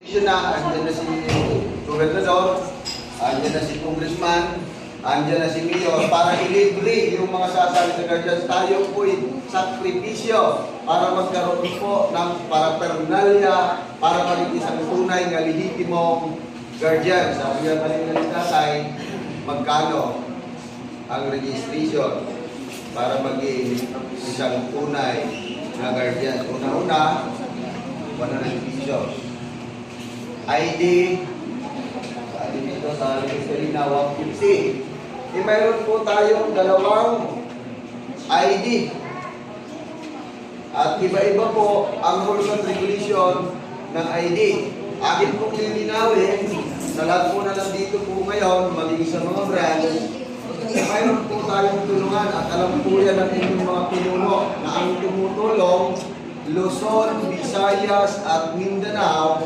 Yun na, andyan na si Gobernador, andyan na si Congressman, andyan na si Mayor para ilibre yung mga sasali sa guardians. Tayo po'y sakripisyo para magkaroon po ng paraphernalia para maging isang tunay na lehitimong guardian. Sabi nga kanina ni Tatay, magkano ang registration para maging isang tunay na guardian. Una-una, 100 pesos. ID, sabi dito sa Registerina 150. Mayroon po tayong dalawang ID. At iba-iba po ang rules and regulation ng ID. Akin pong lilinawin, sa lahat po na nandito po ngayon, maging sa mga branch, mayroon po tayong tulungan at alam po yan ng inyong mga pinuno na ang tumutulong, Luzon, Visayas at Mindanao,